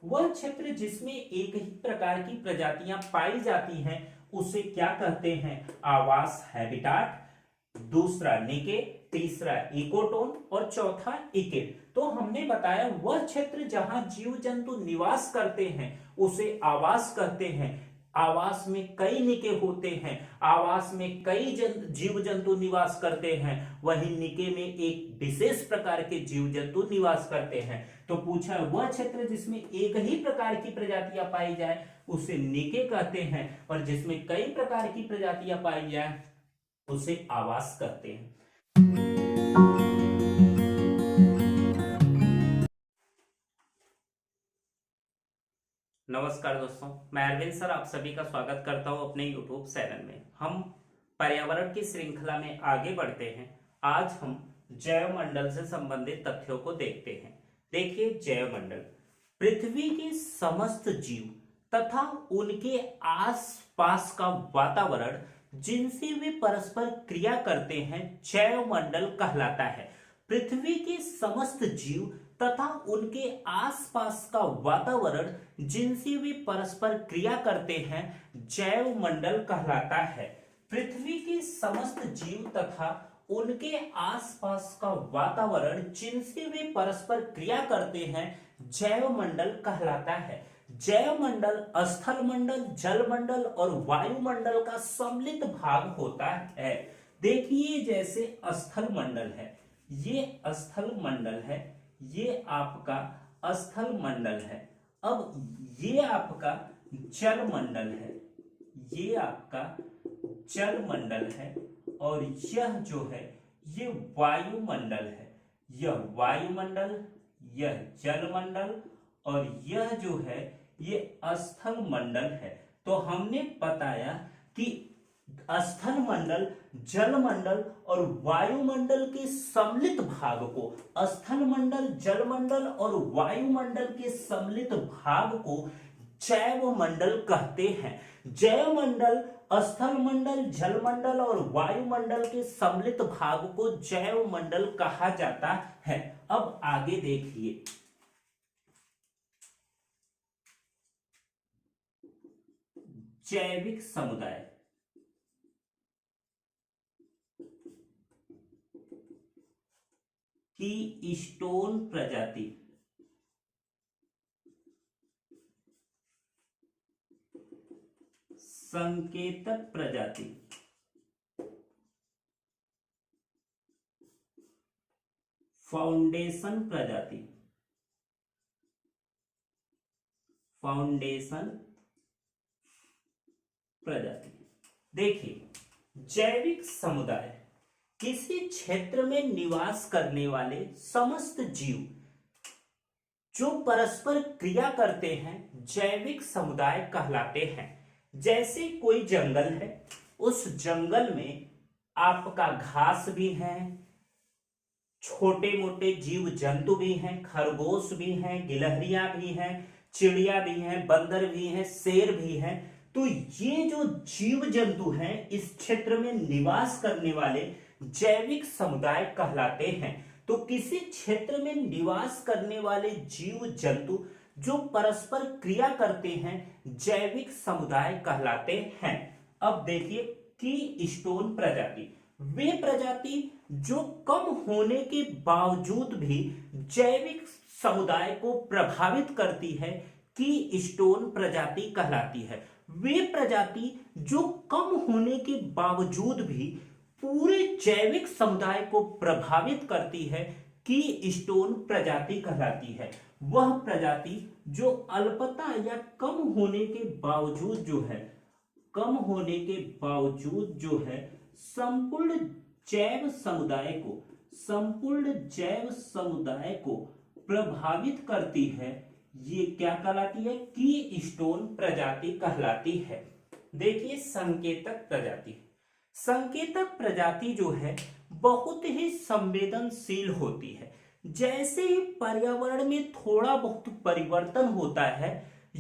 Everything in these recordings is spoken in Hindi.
वह क्षेत्र जिसमें एक ही प्रकार की प्रजातियां पाई जाती हैं उसे क्या कहते हैं? आवास, हैबिटाट। दूसरा निके, तीसरा इकोटोन और चौथा इकेट। तो हमने बताया वह क्षेत्र जहां जीव जंतु निवास करते हैं उसे आवास कहते हैं। आवास में कई निके होते हैं, आवास में कई जीव जंतु निवास करते हैं, वहीं निके में एक विशेष प्रकार के जीव जंतु निवास करते हैं। तो पूछा वह क्षेत्र जिसमें एक ही प्रकार की प्रजातियां पाई जाए उसे निके कहते हैं, और जिसमें कई प्रकार की प्रजातियां पाई जाए उसे आवास कहते हैं। नमस्कार दोस्तों, मैं अरविंद सर आप सभी का स्वागत करता हूं अपने YouTube चैनल में। हम पर्यावरण की श्रृंखला में आगे बढ़ते हैं। आज हम जैव मंडल से संबंधित तथ्यों को देखते हैं। देखिए, जैव मंडल पृथ्वी के समस्त जीव तथा उनके आसपास का वातावरण जिनसे वे परस्पर क्रिया करते हैं जैव मंडल कहलाता है। पृथ्वी के समस्त जीव तथा उनके आसपास का वातावरण जिनसे वे परस्पर क्रिया करते हैं जैव मंडल कहलाता है। पृथ्वी के समस्त जीव तथा उनके आसपास का वातावरण जिनसे वे परस्पर क्रिया करते हैं जैव मंडल कहलाता है। जैव मंडल स्थल मंडल, जल मंडल और वायुमंडल का सम्मिलित भाग होता है। देखिए, जैसे स्थल मंडल है, ये स्थल मंडल है, ये आपका स्थल मंडल है। अब ये आपका जल मंडल है, ये आपका जल मंडल है, और यह जो है ये वायुमंडल है। यह वायुमंडल, यह जल मंडल और यह जो है ये स्थल मंडल है। तो हमने बताया कि स्थल मंडल, जल मंडल और वायुमंडल के सम्मिलित भाग को, स्थल मंडल, जल मंडल और वायुमंडल के सम्मिलित भाग को जैव मंडल कहते हैं। जैव मंडल, स्थल मंडल, जल मंडल और वायुमंडल के सम्मिलित भाग को जैव मंडल कहा जाता है। अब आगे देखिए, जैविक समुदाय। की स्टोन प्रजाति संकेतक प्रजाति फाउंडेशन प्रजाति, फाउंडेशन प्रजाति। देखिए, जैविक समुदाय किसी क्षेत्र में निवास करने वाले समस्त जीव जो परस्पर क्रिया करते हैं जैविक समुदाय कहलाते हैं। जैसे कोई जंगल है, उस जंगल में आपका घास भी है, छोटे मोटे जीव जंतु भी हैं, खरगोश भी हैं, गिलहरियां भी हैं, चिड़िया भी हैं, बंदर भी हैं, शेर भी हैं। तो ये जो जीव जंतु हैं इस क्षेत्र में निवास करने वाले जैविक समुदाय कहलाते हैं। तो किसी क्षेत्र में निवास करने वाले जीव जंतु जो परस्पर क्रिया करते हैं जैविक समुदाय कहलाते हैं। अब देखिए, की स्टोन प्रजाति, वे प्रजाति जो कम होने के बावजूद भी जैविक समुदाय को प्रभावित करती है, की स्टोन प्रजाति कहलाती है। वे प्रजाति जो कम होने के बावजूद भी पूरे जैविक समुदाय को प्रभावित करती है, की स्टोन प्रजाति कहलाती है। वह प्रजाति जो अल्पता या कम होने के बावजूद जो है, कम होने के बावजूद जो है संपूर्ण जैव समुदाय को, संपूर्ण जैव समुदाय को प्रभावित करती है, ये क्या कहलाती है? की स्टोन प्रजाति कहलाती है। देखिए, संकेतक प्रजाति, संकेतक प्रजाति जो है बहुत ही संवेदनशील होती है। जैसे ही पर्यावरण में थोड़ा बहुत परिवर्तन होता है,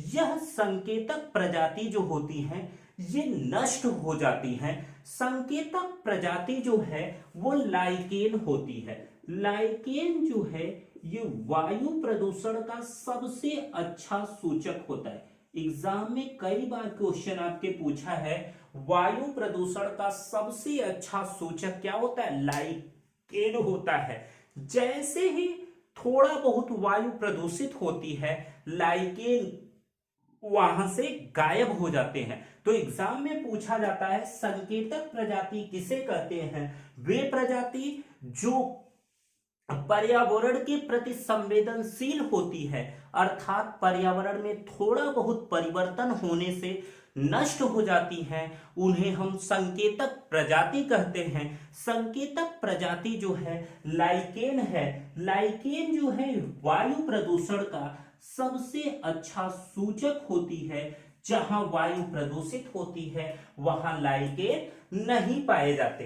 यह संकेतक प्रजाति जो होती हैं ये नष्ट हो जाती हैं। संकेतक प्रजाति जो है वो लाइकेन होती है। लाइकेन जो है ये वायु प्रदूषण का सबसे अच्छा सूचक होता है। एग्जाम में कई बार क्वेश्चन आपके पूछा है, वायु प्रदूषण का सबसे अच्छा सूचक क्या होता है? लाइकेन होता है। जैसे ही थोड़ा बहुत वायु प्रदूषित होती है, लाइकेन वहां से गायब हो जाते हैं। तो एग्जाम में पूछा जाता है संकेतक प्रजाति किसे कहते हैं? वे प्रजाति जो पर्यावरण के प्रति संवेदनशील होती है, अर्थात पर्यावरण में थोड़ा बहुत परिवर्तन होने से नष्ट हो जाती हैं, उन्हें हम संकेतक प्रजाति कहते हैं। संकेतक प्रजाति जो है लाइकेन है। लाइकेन जो है वायु प्रदूषण का सबसे अच्छा सूचक होती है। जहां वायु प्रदूषित होती है वहां लाइकेन नहीं पाए जाते।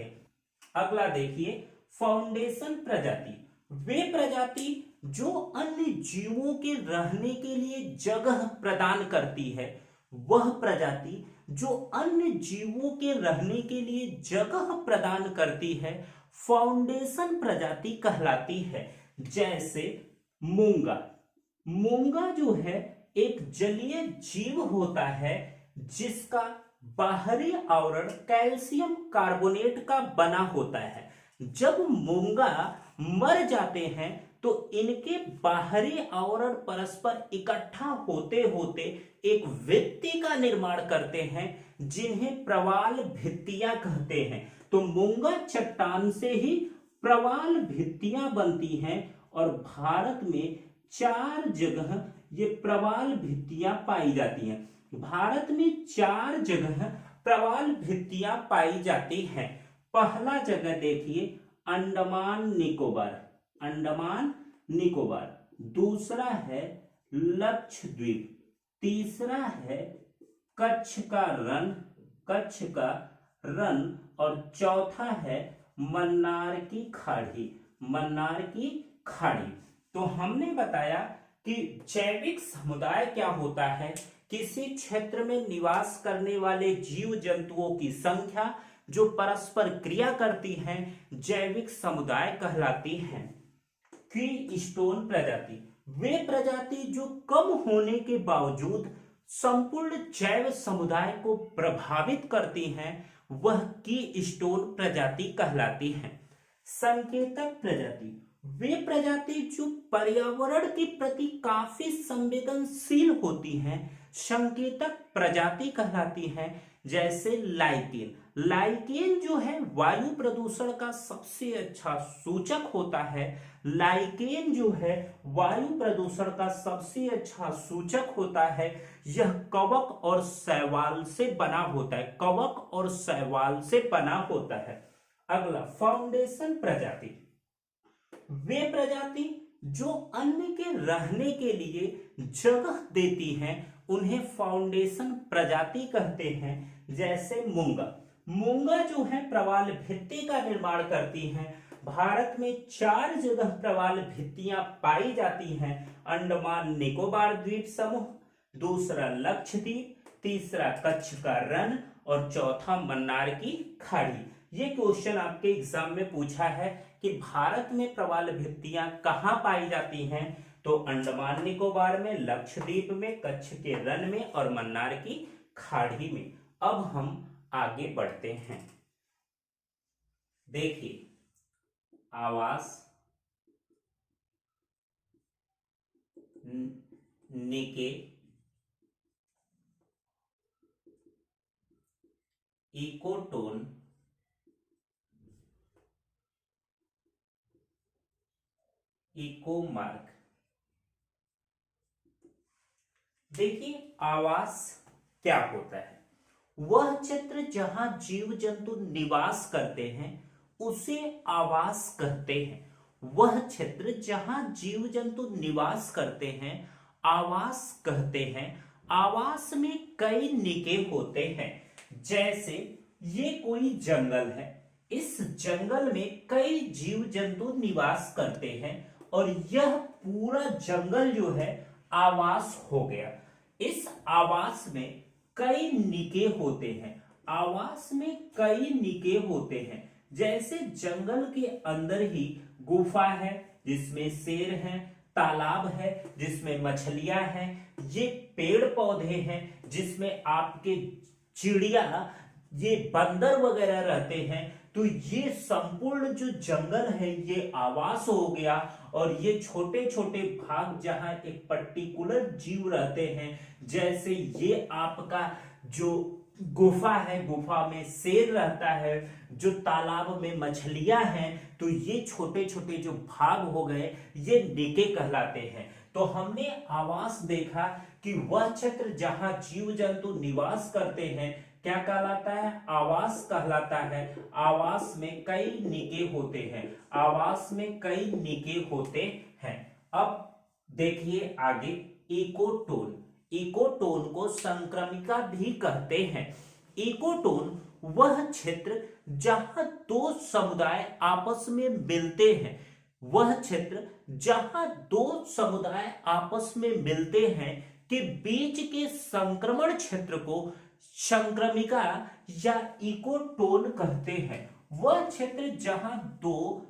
अगला देखिए, फाउंडेशन प्रजाति। वे प्रजाति जो अन्य जीवों के रहने के लिए जगह प्रदान करती है, वह प्रजाति जो अन्य जीवों के रहने के लिए जगह प्रदान करती है, फाउंडेशन प्रजाति कहलाती है। जैसे मूंगा। मूंगा जो है एक जलीय जीव होता है जिसका बाहरी आवरण कैल्शियम कार्बोनेट का बना होता है। जब मूंगा मर जाते हैं तो इनके बाहरी आवरण परस्पर इकट्ठा होते होते एक भित्ति का निर्माण करते हैं जिन्हें प्रवाल भित्तियां कहते हैं। तो मूंगा चट्टान से ही प्रवाल भित्तियां बनती हैं और भारत में 4 जगह ये प्रवाल भित्तियां पाई जाती हैं। भारत में 4 जगह प्रवाल भित्तियां पाई जाती हैं। पहला जगह देखिए अंडमान निकोबार, अंडमान निकोबार। दूसरा है लक्षद्वीप। तीसरा है कच्छ का रण, कच्छ का रण। और चौथा है मन्नार की खाड़ी, मन्नार की खाड़ी। तो हमने बताया कि जैविक समुदाय क्या होता है? किसी क्षेत्र में निवास करने वाले जीव जंतुओं की संख्या जो परस्पर क्रिया करती हैं, जैविक समुदाय कहलाती हैं। कीस्टोन प्रजाति। वे प्रजाति जो कम होने के बावजूद संपूर्ण जैव समुदाय को प्रभावित करती हैं, वह कीस्टोन प्रजाति कहलाती हैं। संकेतक प्रजाति। वे प्रजाति जो पर्यावरण के प्रति काफी संवेदनशील होती हैं, संकेतक प्रजाति कहलाती हैं। जैसे लाइकेन। लाइकेन जो है वायु प्रदूषण का सबसे अच्छा सूचक होता है। लाइकेन जो है वायु प्रदूषण का सबसे अच्छा सूचक होता है। यह कवक और शैवाल से बना होता है, कवक और शैवाल से बना होता है। अगला फाउंडेशन प्रजाति। वे प्रजाति जो अन्य के रहने के लिए जगह देती हैं, उन्हें फाउंडेशन प्रजाति कहते हैं। जैसे मूंगा। मूंगा जो है प्रवाल भित्ति का निर्माण करती हैं। भारत में 4 जगह प्रवाल भित्तियां पाई जाती हैं। अंडमान निकोबार द्वीप समूह, दूसरा लक्षद्वीप, तीसरा कच्छ का रण और चौथा मन्नार की खाड़ी। ये क्वेश्चन आपके एग्जाम में पूछा है कि भारत में प्रवाल भित्तियां कहां पाई जाती हैं? तो अंडमान निकोबार में, लक्षद्वीप में, कच्छ के रण में और मन्नार की खाड़ी में। अब हम आगे बढ़ते हैं। देखिए, आवास, निके, इकोटोन, इकोमार्ग। देखिए, आवास क्या होता है? वह क्षेत्र जहां जीव जंतु निवास करते हैं उसे आवास कहते हैं। वह क्षेत्र जहां जीव जंतु निवास करते हैं आवास कहते हैं। आवास में कई निके होते हैं। जैसे ये कोई जंगल है, इस जंगल में कई जीव जंतु निवास करते हैं और यह पूरा जंगल जो है आवास हो गया। इस आवास में कई निके होते हैं। आवास में कई निके होते हैं। जैसे जंगल के अंदर ही गुफा है जिसमें शेर हैं, तालाब है जिसमें मछलियां हैं, ये पेड़ पौधे हैं जिसमें आपके चिड़िया, ये बंदर वगैरह रहते हैं। तो ये संपूर्ण जो जंगल है ये आवास हो गया। और ये छोटे छोटे भाग जहां एक पर्टिकुलर जीव रहते हैं, जैसे ये आपका जो गुफा है, गुफा में शेर रहता है, जो तालाब में मछलियां हैं, तो ये छोटे छोटे जो भाग हो गए ये निके कहलाते हैं। तो हमने आवास देखा कि वह क्षेत्र जहां जीव जंतु निवास करते हैं क्या कहलाता है? आवास कहलाता है। आवास में कई निके होते हैं, आवास में कई निके होते हैं। अब देखिए आगे, इकोटोन। इकोटोन को संक्रमिका भी कहते हैं। इकोटोन वह क्षेत्र जहां दो समुदाय आपस में मिलते हैं, वह क्षेत्र जहां दो समुदाय आपस में मिलते हैं के बीच के संक्रमण क्षेत्र को संक्रमिका या इकोटोन कहते हैं। वह क्षेत्र जहां दो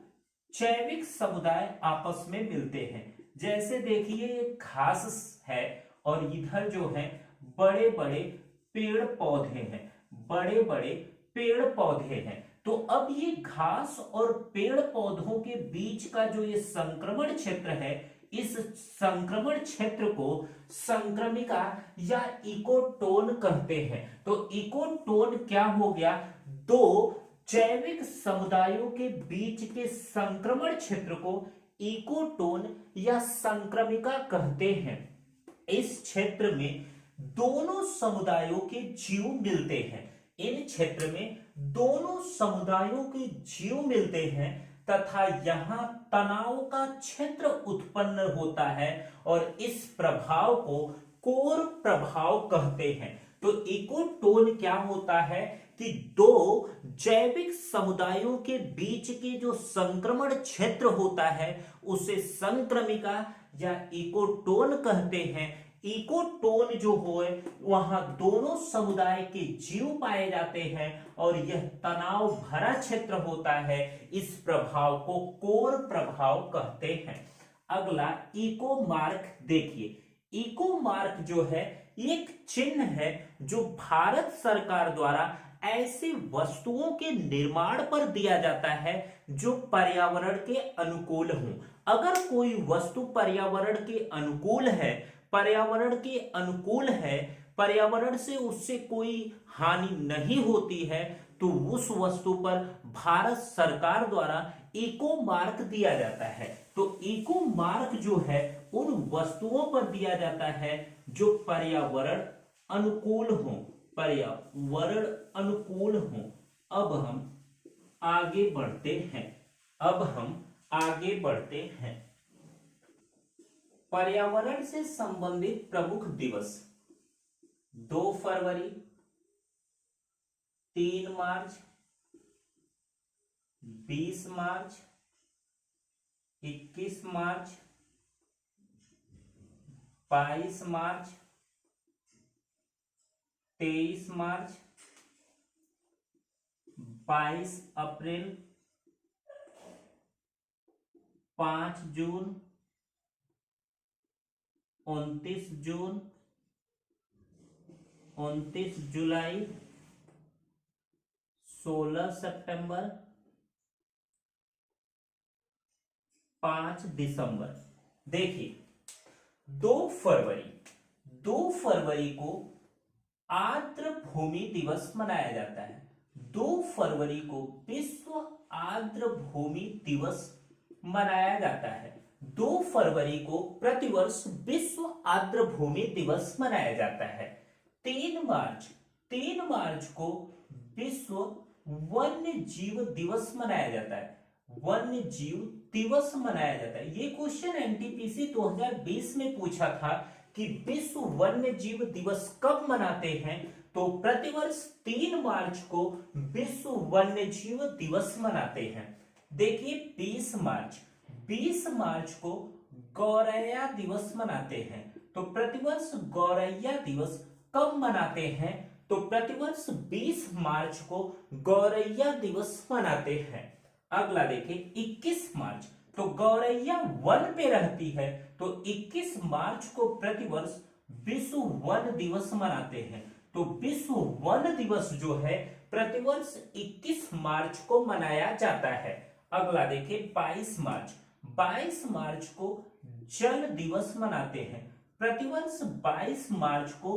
जैविक समुदाय आपस में मिलते हैं। जैसे देखिए ये घास है और इधर जो है बड़े बड़े पेड़ पौधे हैं, बड़े बड़े पेड़ पौधे हैं। तो अब ये घास और पेड़ पौधों के बीच का जो ये संक्रमण क्षेत्र है, इस संक्रमण क्षेत्र को संक्रमिका या इकोटोन कहते हैं। तो इकोटोन क्या हो गया? दो जैविक समुदायों के बीच के संक्रमण क्षेत्र को इकोटोन या संक्रमिका कहते हैं। इस क्षेत्र में दोनों समुदायों के जीव मिलते हैं। इन क्षेत्र में दोनों समुदायों के जीव मिलते हैं तथा यहां तनाव का क्षेत्र उत्पन्न होता है और इस प्रभाव को कोर प्रभाव कहते हैं। तो इकोटोन क्या होता है कि दो जैविक समुदायों के बीच के जो संक्रमण क्षेत्र होता है उसे संक्रमिका या इकोटोन कहते हैं। इकोटोन जो हो वहां दोनों समुदाय के जीव पाए जाते हैं और यह तनाव भरा क्षेत्र होता है। इस प्रभाव को कोर प्रभाव कहते हैं। अगला इको मार्क देखिए। इको मार्क जो है एक चिन्ह है जो भारत सरकार द्वारा ऐसी वस्तुओं के निर्माण पर दिया जाता है जो पर्यावरण के अनुकूल हों। अगर कोई वस्तु पर्यावरण के अनुकूल है, पर्यावरण के अनुकूल है, पर्यावरण से उससे कोई हानि नहीं होती है, तो उस वस्तु पर भारत सरकार द्वारा इको मार्क दिया जाता है। तो इको मार्क जो है उन वस्तुओं पर दिया जाता है जो पर्यावरण अनुकूल हो, पर्यावरण अनुकूल हो। अब हम आगे बढ़ते हैं, अब हम आगे बढ़ते हैं। पर्यावरण से संबंधित प्रमुख दिवस 2 फरवरी, 3 मार्च, 20 मार्च, 21 मार्च, 22 मार्च, 23 मार्च, 22 अप्रैल, 5 जून, 29 जून, 29 जुलाई, 16 सितंबर, 5 दिसंबर। देखिए 2 फरवरी, 2 फरवरी को आर्द्र भूमि दिवस मनाया जाता है। 2 फरवरी को विश्व आर्द्र भूमि दिवस मनाया जाता है। 2 फरवरी को प्रतिवर्ष विश्व आर्द्र भूमि दिवस मनाया जाता है। 3 मार्च, 3 मार्च को विश्व वन्य जीव दिवस मनाया जाता है। वन्य जीव दिवस मनाया जाता है। ये क्वेश्चन एनटीपीसी 2020 में पूछा था कि विश्व वन्य जीव दिवस कब मनाते हैं? तो प्रतिवर्ष 3 मार्च को विश्व वन्य जीव दिवस मनाते हैं। देखिए 20 मार्च, 20 मार्च को गौरैया दिवस मनाते हैं। तो प्रतिवर्ष गौरैया दिवस कब मनाते हैं? तो प्रतिवर्ष 20 मार्च को गौरैया दिवस मनाते हैं। अगला देखिए 21 मार्च, तो गौरैया वन पे रहती है, तो 21 मार्च को प्रतिवर्ष विश्व वन दिवस मनाते हैं। तो विश्व वन दिवस जो है प्रतिवर्ष 21 मार्च को मनाया जाता है। अगला देखिए 22 मार्च। 22 मार्च को जल दिवस मनाते हैं। प्रतिवर्ष 22 मार्च को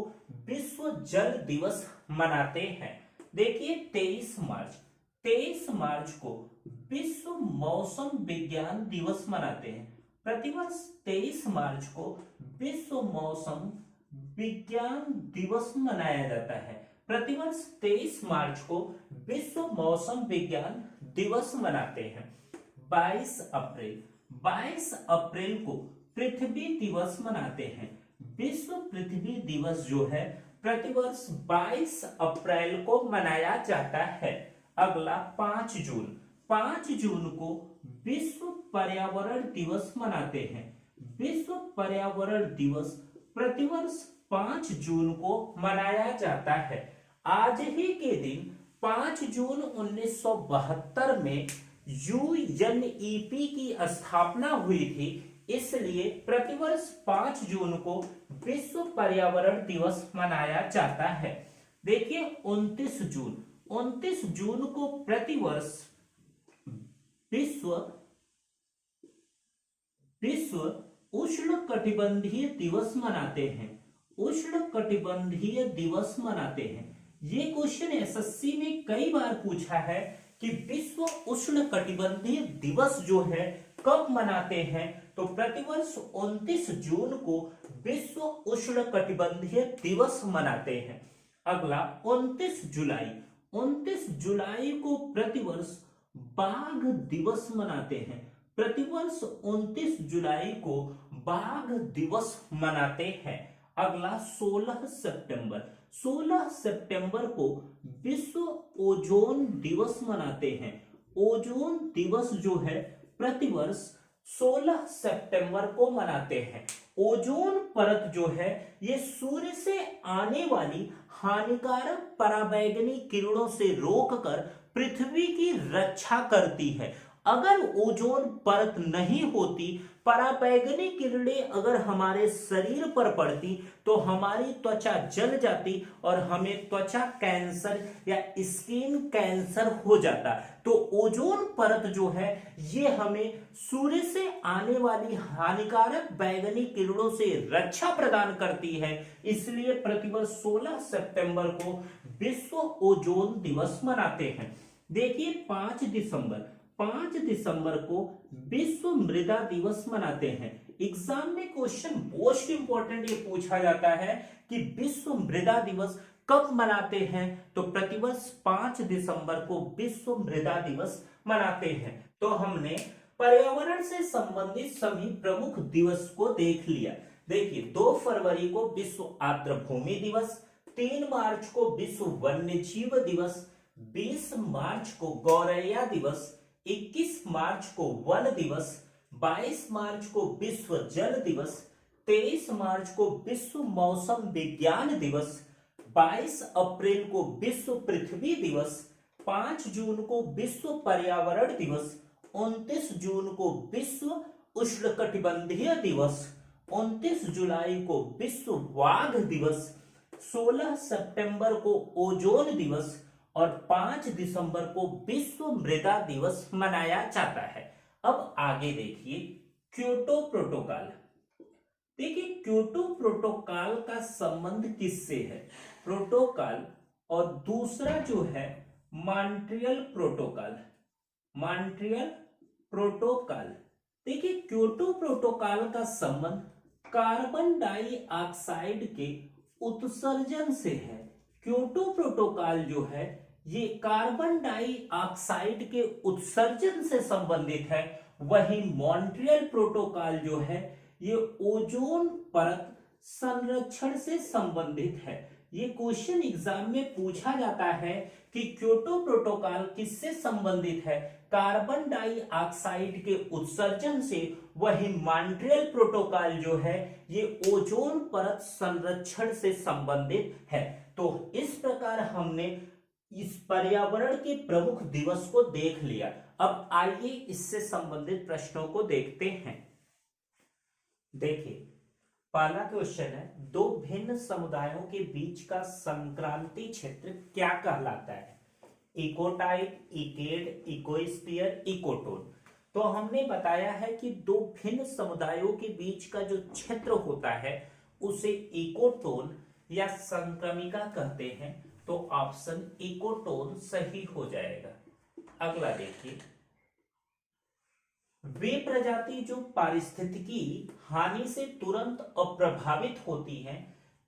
विश्व जल दिवस मनाते हैं। देखिए 23 मार्च। 23 मार्च को विश्व मौसम विज्ञान दिवस मनाते हैं। प्रतिवर्ष 23 मार्च को विश्व मौसम विज्ञान दिवस मनाया जाता है। प्रतिवर्ष 23 मार्च को विश्व मौसम विज्ञान दिवस मनाते हैं। 22 अप्रैल। 22 अप्रैल को पृथ्वी दिवस मनाते हैं। विश्व पृथ्वी दिवस जो है प्रतिवर्ष 22 अप्रैल को मनाया जाता है। अगला 5 जून। 5 जून को विश्व पर्यावरण दिवस मनाते हैं। विश्व पर्यावरण दिवस प्रतिवर्ष 5 जून को मनाया जाता है। आज ही के दिन 5 जून 1972 में यूएनईपी की स्थापना हुई थी, इसलिए प्रतिवर्ष 5 जून को विश्व पर्यावरण दिवस मनाया जाता है। देखिए 29 जून। 29 जून को प्रतिवर्ष विश्व उष्णकटिबंधीय दिवस मनाते हैं। उष्णकटिबंधीय दिवस मनाते हैं। ये क्वेश्चन एसएससी में कई बार पूछा है कि विश्व उष्णकटिबंधीय दिवस जो है कब मनाते हैं, तो प्रतिवर्ष 29 जून को विश्व उष्णकटिबंधीय दिवस मनाते हैं। अगला 29 जुलाई। 29 जुलाई को प्रतिवर्ष बाघ दिवस मनाते हैं। प्रतिवर्ष 29 जुलाई को बाघ दिवस मनाते हैं। अगला 16 सितंबर। 16 सितंबर को विश्व ओजोन दिवस मनाते हैं। ओजोन दिवस जो है प्रतिवर्ष 16 सितंबर को मनाते हैं। ओजोन परत जो है ये सूर्य से आने वाली हानिकारक पराबैंगनी किरणों से रोककर पृथ्वी की रक्षा करती है। अगर ओजोन परत नहीं होती, पराबैंगनी किरणें अगर हमारे शरीर पर पड़ती तो हमारी त्वचा जल जाती और हमें त्वचा कैंसर या स्किन कैंसर हो जाता। तो ओजोन परत जो है ये हमें सूर्य से आने वाली हानिकारक बैंगनी किरणों से रक्षा प्रदान करती है, इसलिए प्रतिवर्ष 16 सितंबर को विश्व ओजोन दिवस मनाते हैं। देखिए 5 दिसंबर। 5 दिसंबर को विश्व मृदा दिवस मनाते हैं। एग्जाम में क्वेश्चन मोस्ट इंपॉर्टेंट ये पूछा जाता है कि विश्व मृदा दिवस कब मनाते हैं, तो प्रतिवर्ष 5 दिसंबर को विश्व मृदा दिवस मनाते हैं। तो हमने पर्यावरण से संबंधित सभी प्रमुख दिवस को देख लिया। देखिए 2 फरवरी को विश्व आर्द्र भूमि दिवस, 3 मार्च को विश्व वन्य जीव दिवस, 20 मार्च को गौरैया दिवस, 21 मार्च को वन दिवस, 22 मार्च को विश्व जल दिवस, 23 मार्च को विश्व मौसम विज्ञान दिवस, 22 अप्रैल को विश्व पृथ्वी दिवस, 5 जून को विश्व पर्यावरण दिवस, 29 जून को विश्व उष्णकटिबंधीय दिवस, 29 जुलाई को विश्व वाघ दिवस, 16 सितंबर को ओजोन दिवस और 5 दिसंबर को विश्व मृदा दिवस मनाया जाता है। अब आगे देखिए क्योटो प्रोटोकॉल। देखिए क्योटो प्रोटोकॉल का संबंध किससे है, प्रोटोकॉल, और दूसरा जो है मॉन्ट्रियल प्रोटोकॉल। Montreal protocol. देखिए क्योटो प्रोटोकॉल का संबंध कार्बन डाइऑक्साइड के उत्सर्जन से है। क्योटो प्रोटोकॉल जो है ये कार्बन डाइऑक्साइड के उत्सर्जन से संबंधित है, वहीं मॉन्ट्रियल प्रोटोकॉल जो है ये ओजोन परत संरक्षण से संबंधित है। ये क्वेश्चन एग्जाम में पूछा जाता है कि क्योटो प्रोटोकॉल किससे संबंधित है, कार्बन डाइऑक्साइड के उत्सर्जन से, वहीं मॉन्ट्रियल प्रोटोकॉल जो है ये ओजोन परत संरक्षण से संबंधित है। तो इस प्रकार हमने इस पर्यावरण के प्रमुख दिवस को देख लिया। अब आइए इससे संबंधित प्रश्नों को देखते हैं। देखिए, पहला क्वेश्चन है, दो भिन्न समुदायों के बीच का संक्रांति क्षेत्र क्या कहलाता है? Ecotype, ecad, ecosphere, ecotone. तो हमने बताया है कि दो भिन्न समुदायों के बीच का जो क्षेत्र होता है उसे इकोटोन या संक्रमिका कहते हैं। तो ऑप्शन इकोटोन सही हो जाएगा। अगला देखिए, वे प्रजाति जो पारिस्थितिकी हानि से तुरंत अप्रभावित होती हैं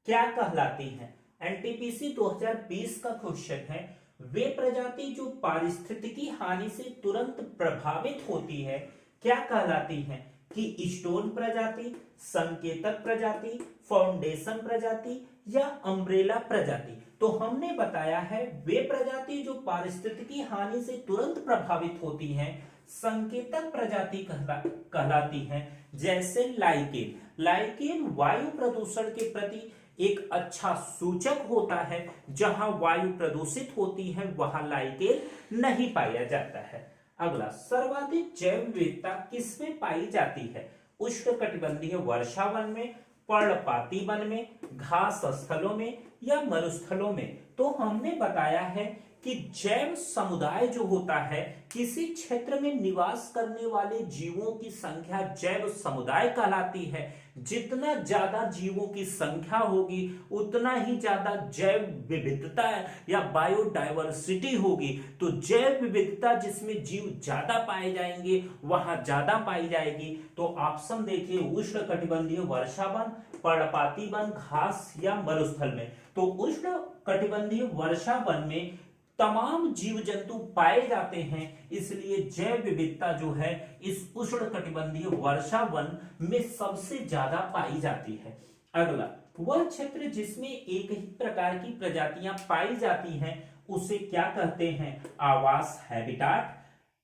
क्या कहलाती हैं? एनटीपीसी 2020 का क्वेश्चन है, वे प्रजाति जो पारिस्थितिकी हानि से तुरंत प्रभावित होती है क्या कहलाती हैं? कि स्टोन प्रजाति, संकेतक प्रजाति, फाउंडेशन प्रजाति या अम्ब्रेला प्रजाति। तो हमने बताया है वे प्रजाति जो पारिस्थितिकी हानि से तुरंत प्रभावित होती हैं संकेतक प्रजाति कहलाती हैं। जैसे लाइकेन, लाइकेन वायु प्रदूषण के प्रति एक अच्छा सूचक होता है। जहां वायु प्रदूषित होती है वहां लाइकेन नहीं पाया जाता है। अगला, सर्वाधिक जैव विविधता किसमें पाई जाती है? उष्णकटिबंधीय वर्षा वन में, पर्णपाती वन में, घास स्थलों में या मरुस्थलों में। तो हमने बताया है कि जैव समुदाय जो होता है किसी क्षेत्र में निवास करने वाले जीवों की संख्या जैव समुदाय कहलाती है। जितना ज्यादा जीवों की संख्या होगी उतना ही ज्यादा जैव विविधता या बायोडायवर्सिटी होगी। तो जैव विविधता जिसमें जीव ज्यादा पाए जाएंगे वहां ज्यादा पाई जाएगी। तो ऑप्शन देखिए, उष्णकटिबंधीय वर्षा वन, पर्णपाती वन, घास या मरुस्थल में। तो उष्णकटिबंधीय वर्षा वन में तमाम जीव जंतु पाए जाते हैं, इसलिए जैव विविधता जो है इस उष्णकटिबंधीय वर्षा वन में सबसे ज्यादा पाई जाती है। अगला, वह क्षेत्र जिसमें एक ही प्रकार की प्रजातियां पाई जाती हैं उसे क्या कहते हैं? आवास, हैबिटाट।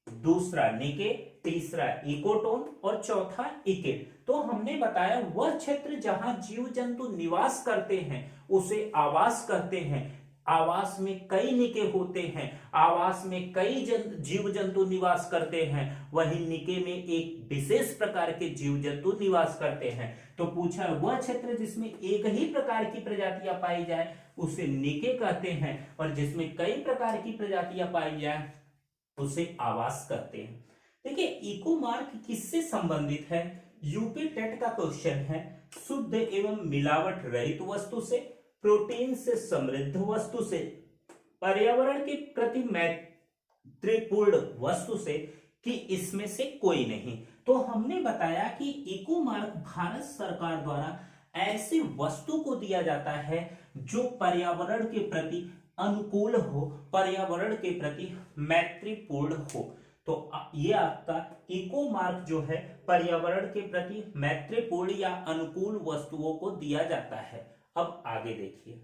दूसरा निके, तीसरा इकोटोन और चौथा इकेड। तो हमने बताया वह क्षेत्र जहां जीव जंतु निवास करते हैं उसे आवास कहते हैं। आवास में कई निके होते हैं, आवास में कई जीव जंतु निवास करते हैं, वहीं निके में एक विशेष प्रकार के जीव जंतु निवास करते हैं। तो पूछा वह क्षेत्र जिसमें एक ही प्रकार की प्रजातियां पाई जाए उसे निके कहते हैं, और जिसमें कई प्रकार की प्रजातियां पाई जाए उसे आवास कहते हैं। देखिए, इको मार्क किससे संबंधित है? यूपी टेट का क्वेश्चन है। शुद्ध एवं मिलावट रहित वस्तु से, प्रोटीन से समृद्ध वस्तु से, पर्यावरण के प्रति मैत्रीपूर्ण वस्तु से, कि इसमें से कोई नहीं। तो हमने बताया कि इको मार्क भारत सरकार द्वारा ऐसे वस्तु को दिया जाता है जो पर्यावरण के प्रति अनुकूल हो, पर्यावरण के प्रति मैत्रीपूर्ण हो। तो ये आपका इको मार्क जो है पर्यावरण के प्रति मैत्रीपूर्ण या अनुकूल वस्तुओं को दिया जाता है। अब आगे देखिए,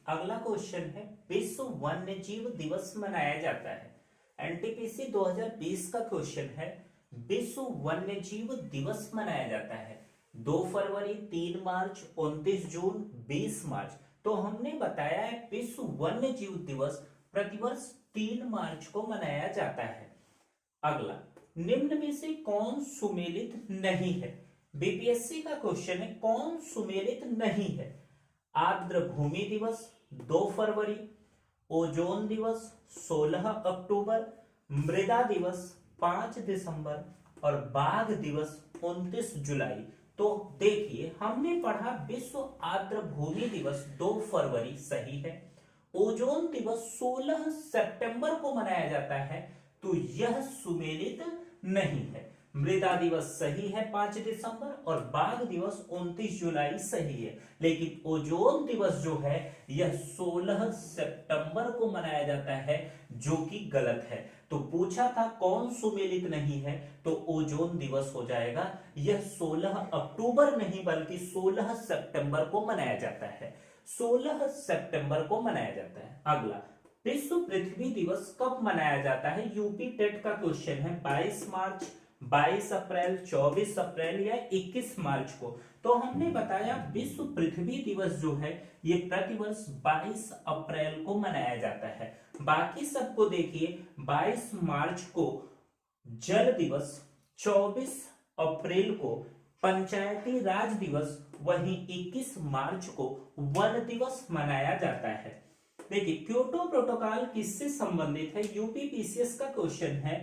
अगला क्वेश्चन है, विश्व वन्य जीव दिवस मनाया जाता है। एनटीपीसी 2020 का क्वेश्चन है, विश्व वन्य जीव दिवस मनाया जाता है 2 फरवरी, 3 मार्च, 29 जून, 20 मार्च। तो हमने बताया है विश्व वन्य जीव दिवस प्रतिवर्ष 3 मार्च को मनाया जाता है। अगला, निम्न में से कौन सुमेलित नहीं है? बीपीएससी का क्वेश्चन है, कौन सुमेलित नहीं है? आर्द्र भूमि दिवस 2 फरवरी, ओजोन दिवस 16 अक्टूबर, मृदा दिवस 5 दिसंबर और बाघ दिवस 29 जुलाई। तो देखिए, हमने पढ़ा विश्व आर्द्र भूमि दिवस 2 फरवरी सही है, ओजोन दिवस 16 सितंबर को मनाया जाता है, तो यह सुमेलित नहीं है। मृदा दिवस सही है 5 दिसंबर और बाघ दिवस 29 जुलाई सही है, लेकिन ओजोन दिवस जो है यह 16 सितंबर को मनाया जाता है, जो कि गलत है। तो पूछा था कौन सुमेलित नहीं है, तो ओजोन दिवस हो जाएगा। यह 16 अक्टूबर नहीं बल्कि 16 सितंबर को मनाया जाता है, 16 सितंबर को मनाया जाता है। अगला, विश्व पृथ्वी दिवस कब मनाया जाता है? यूपी टेट का क्वेश्चन है। 22 मार्च, 22 अप्रैल, 24 अप्रैल या 21 मार्च को। तो हमने बताया विश्व पृथ्वी दिवस जो है ये प्रतिवर्ष 22 अप्रैल को मनाया जाता है। बाकी सबको देखिए 22 मार्च को जल दिवस, 24 अप्रैल को पंचायती राज दिवस, वहीं 21 मार्च को वन दिवस मनाया जाता है। देखिए क्योटो प्रोटोकॉल किससे संबंधित है, यूपीपीसीएस का क्वेश्चन है।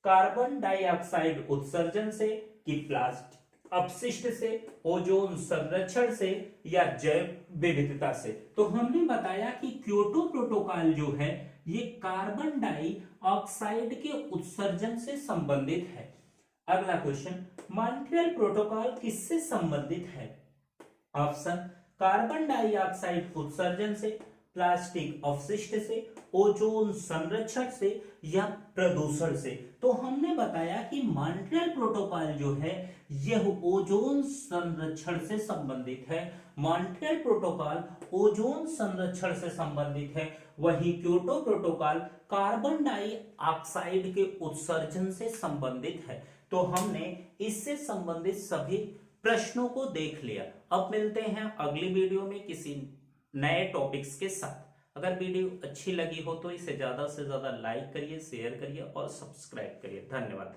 कार्बन डाइऑक्साइड उत्सर्जन से कि प्लास्टिक अपशिष्ट से, ओजोन संरक्षण से या जैव विविधता से। तो हमने बताया कि क्योटो प्रोटोकॉल जो है ये कार्बन डाइऑक्साइड के उत्सर्जन से संबंधित है। अगला क्वेश्चन, मॉन्ट्रियल प्रोटोकॉल किससे संबंधित है? ऑप्शन कार्बन डाइऑक्साइड उत्सर्जन से, प्लास्टिक अपशिष्ट से, ओजोन संरक्षण से या प्रदूषण से। तो हमने बताया कि मॉन्ट्रियल प्रोटोकॉल जो है यह ओजोन संरक्षण से संबंधित है। मॉन्ट्रियल प्रोटोकॉल ओजोन संरक्षण से संबंधित है, वहीं क्योटो प्रोटोकॉल कार्बन डाइऑक्साइड के उत्सर्जन से संबंधित है। तो हमने इससे संबंधित सभी प्रश्नों को देख लिया। अब मिलते हैं अगली वीडियो में किसी नए टॉपिक्स के साथ। अगर वीडियो अच्छी लगी हो तो इसे ज्यादा से ज्यादा लाइक करिए, शेयर करिए और सब्सक्राइब करिए। धन्यवाद।